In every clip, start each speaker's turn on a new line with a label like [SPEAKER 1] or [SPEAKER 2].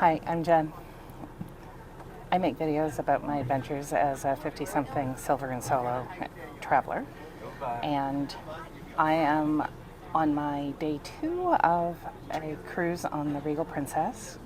[SPEAKER 1] Hi, I'm Jen. I make videos about my adventures as a 50-something silver and solo traveler, and I am on my day 2 of a cruise on the Regal Princess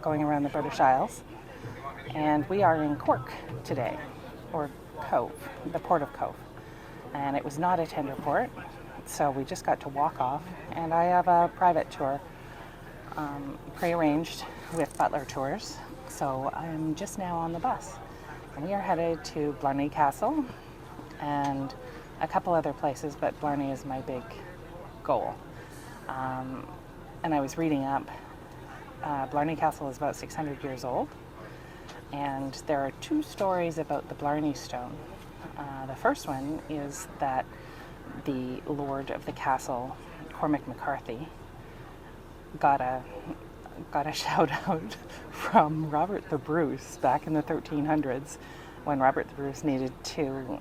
[SPEAKER 1] going around the British Isles, and we are in Cork today, or Cobh, the port of Cobh, and it was not a tender port, so we just got to walk off, and I have a private tour pre-arranged with Butler Tours, so I'm just now on the bus, and we are headed to Blarney Castle and a couple other places, but Blarney is my big goal. And I was reading up, Blarney Castle is about 600 years old, and there are 2 stories about the Blarney Stone. The first one is that the lord of the castle, Cormac McCarthy, got a shout out from Robert the Bruce back in the 1300s when Robert the Bruce needed to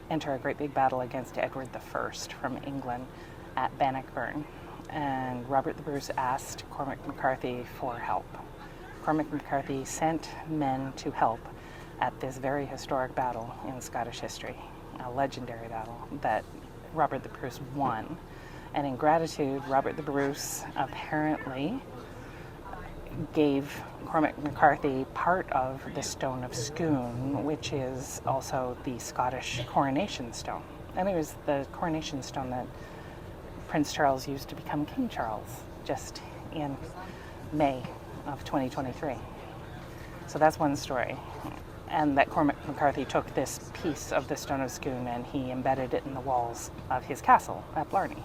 [SPEAKER 1] enter a great big battle against Edward I from England at Bannockburn. And Robert the Bruce asked Cormac McCarthy for help. Cormac McCarthy sent men to help at this very historic battle in Scottish history, a legendary battle that Robert the Bruce won. And in gratitude, Robert the Bruce apparently gave Cormac McCarthy part of the Stone of Scone, which is also the Scottish coronation stone. And it was the coronation stone that Prince Charles used to become King Charles just in May of 2023. So that's one story. And that Cormac McCarthy took this piece of the Stone of Scone and he embedded it in the walls of his castle at Blarney.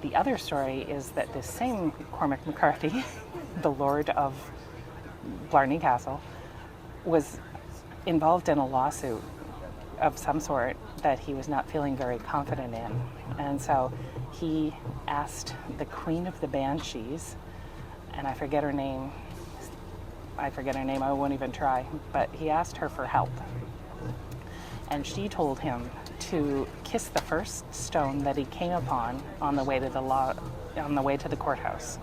[SPEAKER 1] The other story is that this same Cormac McCarthy, the lord of Blarney Castle, was involved in a lawsuit of some sort that he was not feeling very confident in. And so he asked the Queen of the Banshees, and I forget her name, I won't even try, but he asked her for help. And she told him to kiss the first stone that he came upon on the way to the courthouse,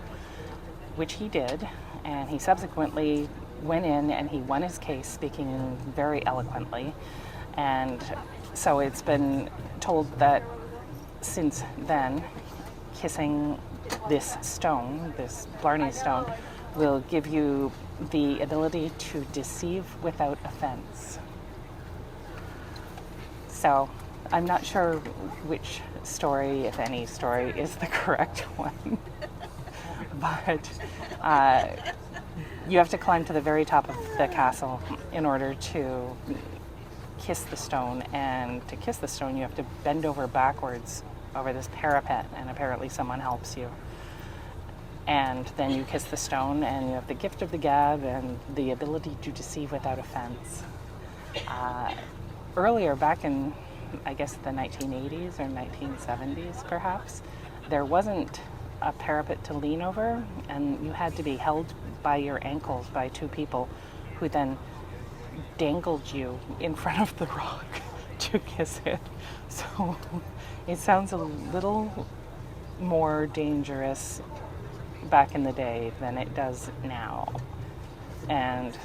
[SPEAKER 1] which he did, and he subsequently went in and he won his case, speaking very eloquently. And so it's been told that since then, kissing this stone, this Blarney stone, will give you the ability to deceive without offense. So I'm not sure which story, if any story, is the correct one. But you have to climb to the very top of the castle in order to kiss the stone. And to kiss the stone, you have to bend over backwards over this parapet, and apparently someone helps you. And then you kiss the stone, and you have the gift of the gab and the ability to deceive without offense. Earlier, back in, I guess, the 1980s or 1970s, perhaps, there wasn't a parapet to lean over, and you had to be held by your ankles by 2 people who then dangled you in front of the rock to kiss it. So it sounds a little more dangerous back in the day than it does now. And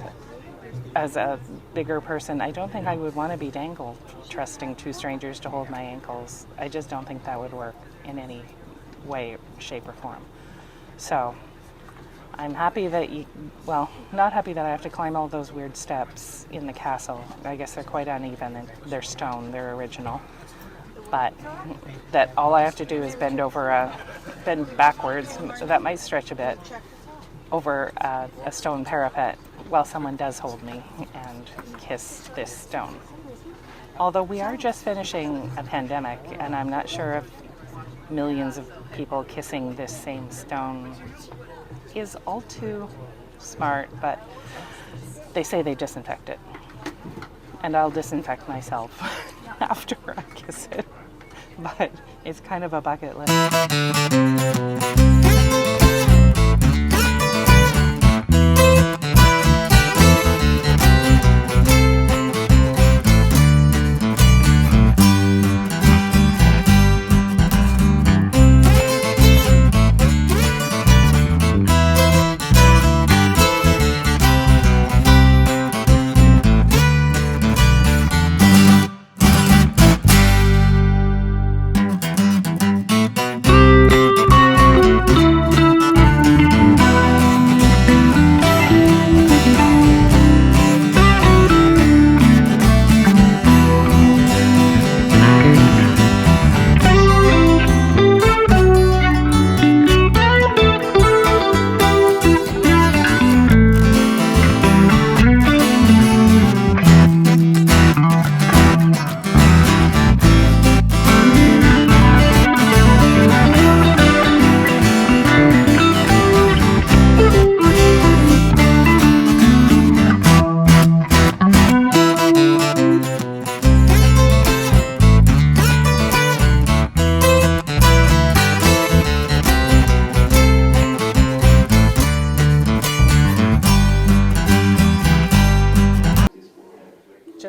[SPEAKER 1] as a bigger person, I don't think I would want to be dangled, trusting 2 strangers to hold my ankles. I just don't think that would work in any way, shape, or form. So I'm happy that not happy that I have to climb all those weird steps in the castle. I guess they're quite uneven and they're stone, they're original. But that all I have to do is bend backwards, so that might stretch a bit, over a stone parapet while someone does hold me and kiss this stone. Although we are just finishing a pandemic, and I'm not sure if millions of people kissing this same stone is all too smart, but they say they disinfect it. And I'll disinfect myself after I kiss it. But it's kind of a bucket list.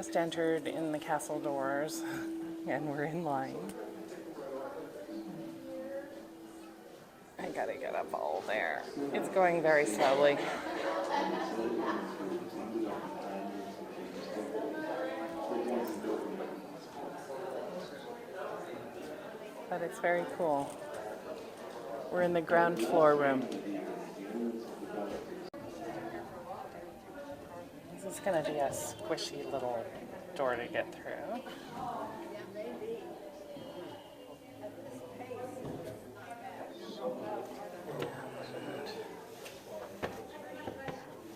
[SPEAKER 1] just entered in the castle doors and we're in line. I gotta get up all there. It's going very slowly. But it's very cool. We're in the ground floor room. This is going to be a squishy little door to get through.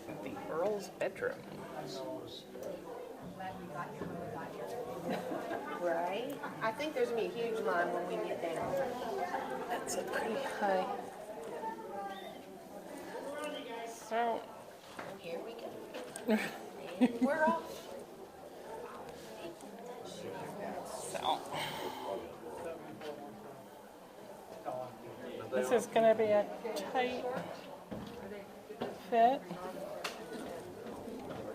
[SPEAKER 1] And the Earl's bedroom.
[SPEAKER 2] Right? I think there's going to be a huge line when we get down.
[SPEAKER 1] That's pretty high. So,
[SPEAKER 2] Here we go. We're off.
[SPEAKER 1] so. This is going to be a tight fit.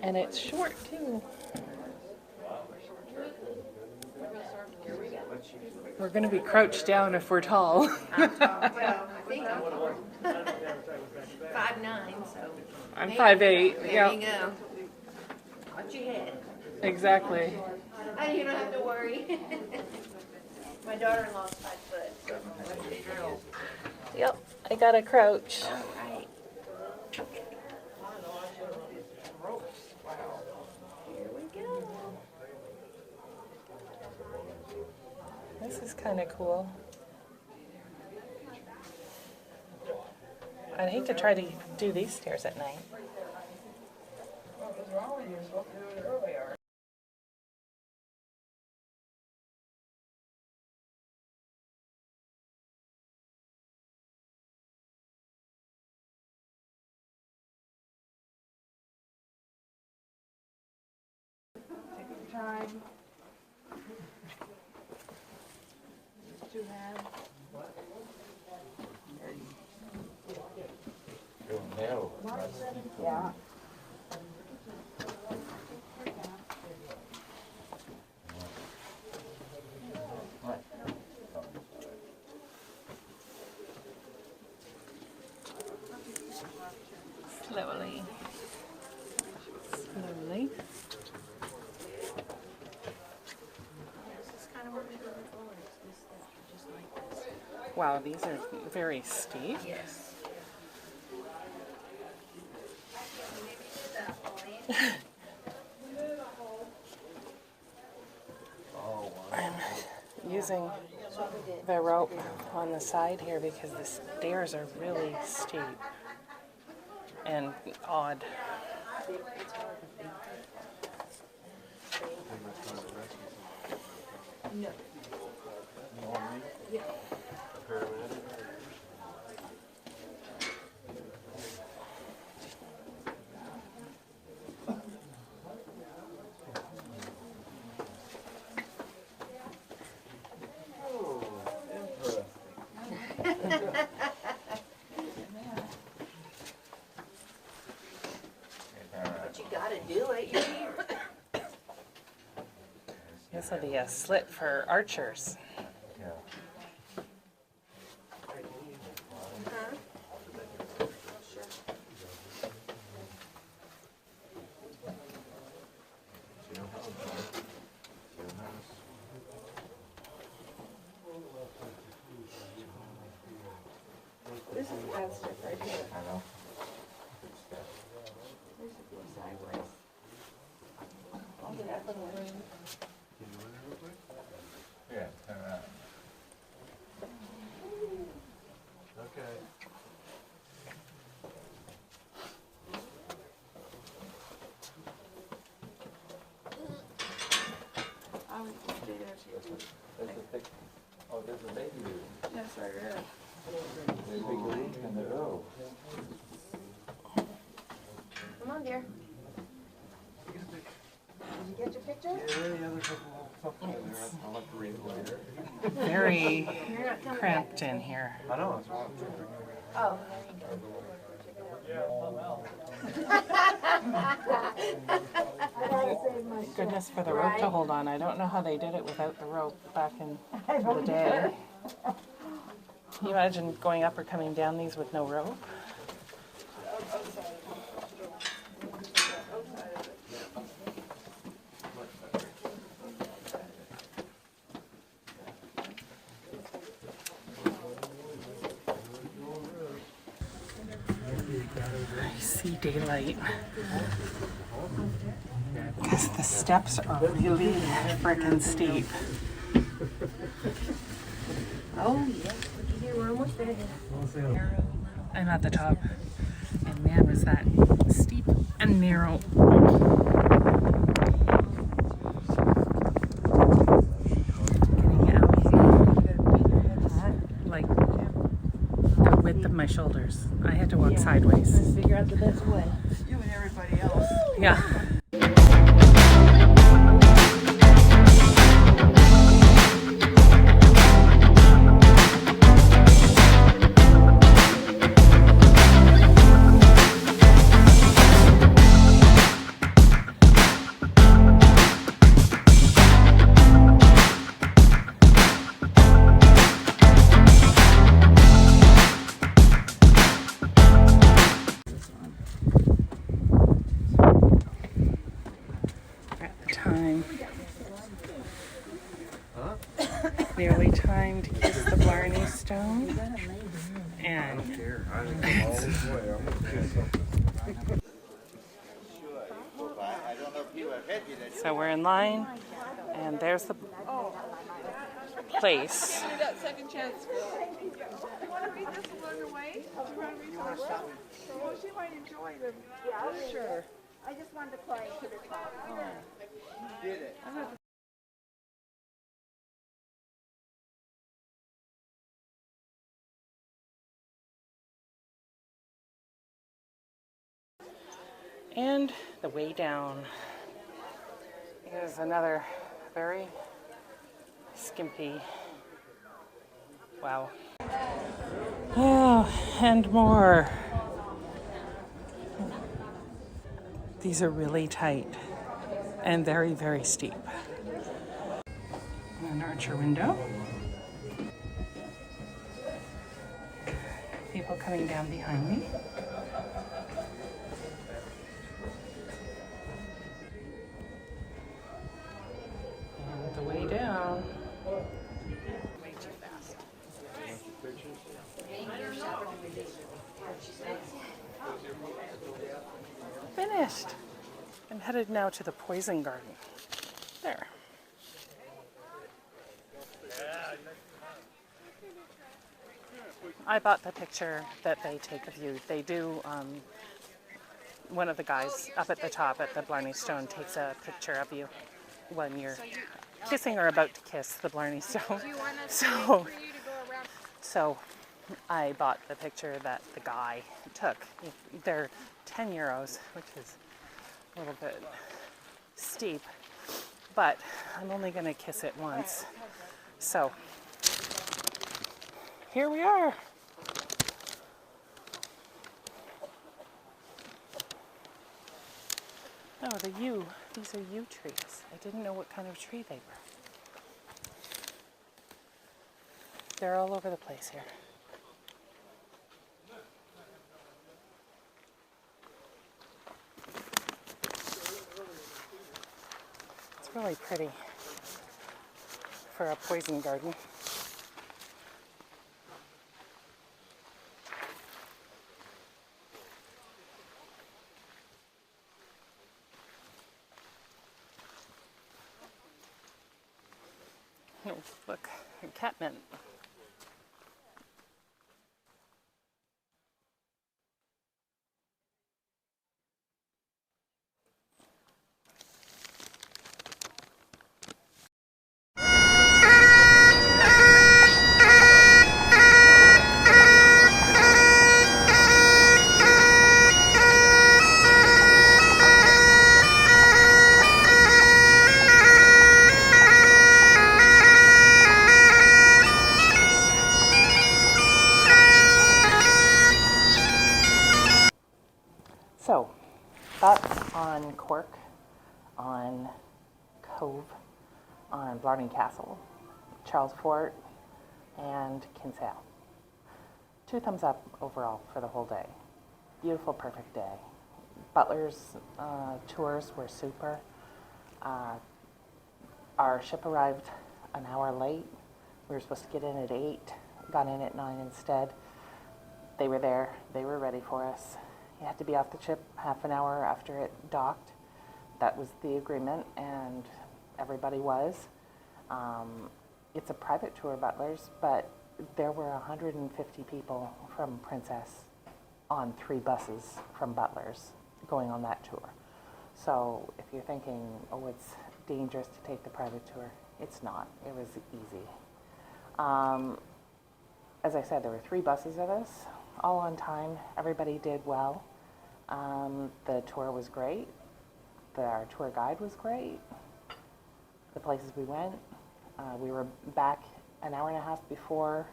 [SPEAKER 1] And it's short too. We're going to be crouched down if we're tall.
[SPEAKER 2] Well, I think I'm 5'9", so.
[SPEAKER 1] I'm
[SPEAKER 2] Hey,
[SPEAKER 1] 5'8".
[SPEAKER 2] There
[SPEAKER 1] Yeah,
[SPEAKER 2] you go. Watch your head.
[SPEAKER 1] exactly.
[SPEAKER 2] Oh, you don't have to worry. My daughter-in-law's 5 foot, so.
[SPEAKER 1] Yep, I got to crouch.
[SPEAKER 2] All right. Here we go.
[SPEAKER 1] This is kind of cool. I'd hate to try to do these stairs at night.
[SPEAKER 2] Take your time. To have. Yeah.
[SPEAKER 1] Slowly. Slowly. Wow, these are very steep.
[SPEAKER 2] Yes.
[SPEAKER 1] I'm using the rope on the side here because the stairs are really steep and odd.
[SPEAKER 2] No. But you gotta do it. You're here.
[SPEAKER 1] This will be a slit for archers.
[SPEAKER 2] This is the bad stuff right here. I know. This is going sideways. I'll get up in the room.
[SPEAKER 3] Yeah, turn around. Okay.
[SPEAKER 2] I would just do this.
[SPEAKER 3] There's a big, oh, there's a baby room.
[SPEAKER 2] That's right there.
[SPEAKER 3] There's a big leak in the road.
[SPEAKER 2] Come on, dear. Did you get your picture?
[SPEAKER 3] I'll have to read it later.
[SPEAKER 1] Very
[SPEAKER 2] You're not coming back.
[SPEAKER 1] cramped in here.
[SPEAKER 3] I know, it's wrong.
[SPEAKER 2] Oh. I gotta say
[SPEAKER 1] Thank goodness for the rope to hold on. I don't know how they did it without the rope back in the day. Can you imagine going up or coming down these with no rope? I see daylight. Because the steps are really freaking steep.
[SPEAKER 2] Oh, yeah. We're almost there.
[SPEAKER 1] I'm at the top. And man, was that steep and narrow. Getting out here. Like the width of my shoulders. I had to walk sideways.
[SPEAKER 2] Figure out the best way.
[SPEAKER 4] You and everybody else.
[SPEAKER 1] Yeah. Nearly time to kiss the Blarney Stone. And so we're in line, and there's the place.
[SPEAKER 4] You got second chance, girl. You want to read this along the way? Do you want to read this? Oh, she might enjoy them. Yeah, sure.
[SPEAKER 2] I just wanted to climb to the top.
[SPEAKER 3] You did it.
[SPEAKER 1] And the way down is another very skimpy. Wow. Oh, and more. These are really tight and very, very steep. An archer window. People coming down behind me. And the way down. Way too fast. Finished. I'm headed now to the poison garden. There. I bought the picture that they take of you. They do, one of the guys up at the top at the Blarney Stone takes a picture of you when you're kissing or about to kiss the Blarney Stone. So I bought the picture that the guy took. They're 10 euros, which is a little bit steep, but I'm only going to kiss it once. So here we are. Oh, these are yew trees. I didn't know what kind of tree they were. They're all over the place here. It's really pretty for a poison garden. Oh, look, catmint. So, that's on Cork on Cobh, on Blarney Castle, Charles Fort, and Kinsale. 2 thumbs up overall for the whole day. Beautiful, perfect day. Butler's tours were super. Our ship arrived an hour late. We were supposed to get in at 8, got in at 9 instead. They were there, they were ready for us. You had to be off the ship half an hour after it docked. That was the agreement, and everybody was. It's a private tour, Butler's, but there were 150 people from Princess on 3 buses from Butler's going on that tour. So if you're thinking, oh, it's dangerous to take the private tour, it's not. It was easy. As I said, there were 3 buses of us, all on time. Everybody did well. The tour was great. Our tour guide was great. The places we went, we were back an hour and a half before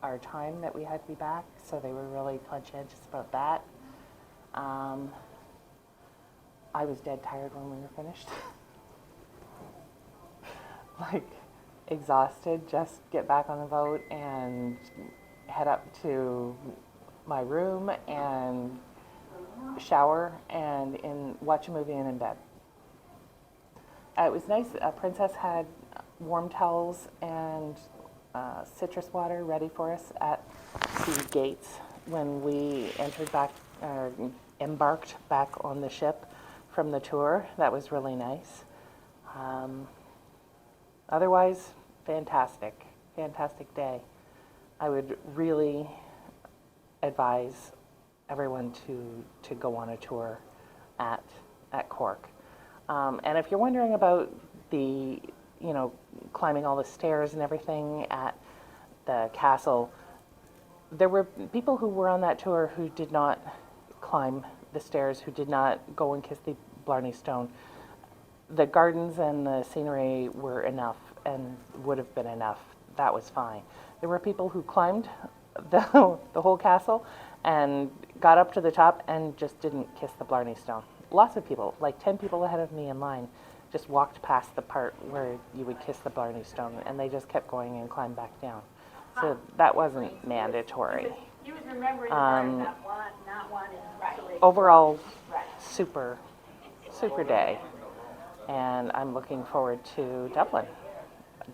[SPEAKER 1] our time that we had to be back, so they were really conscientious about that. I was dead tired when we were finished. Like, exhausted, just get back on the boat and head up to my room and shower and watch a movie and in bed. It was nice. Princess had warm towels and citrus water ready for us at the gates when we embarked back on the ship from the tour. That was really nice. Otherwise, fantastic day. I would really advise everyone to go on a tour at Cork. And if you're wondering about the, climbing all the stairs and everything at the castle, there were people who were on that tour who did not climb the stairs, who did not go and kiss the Blarney Stone. The gardens and the scenery were enough and would have been enough. That was fine. There were people who climbed the whole castle and got up to the top and just didn't kiss the Blarney Stone. Lots of people, like 10 people ahead of me in line, just walked past the part where you would kiss the Blarney Stone, and they just kept going and climbed back down. So that wasn't mandatory.
[SPEAKER 2] He was remembering the part about not wanting to.
[SPEAKER 1] Overall, super day. And I'm looking forward to Dublin,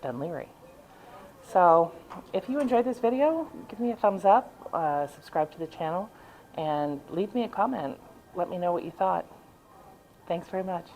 [SPEAKER 1] Dunleary. So if you enjoyed this video, give me a thumbs up, subscribe to the channel, and leave me a comment. Let me know what you thought. Thanks very much.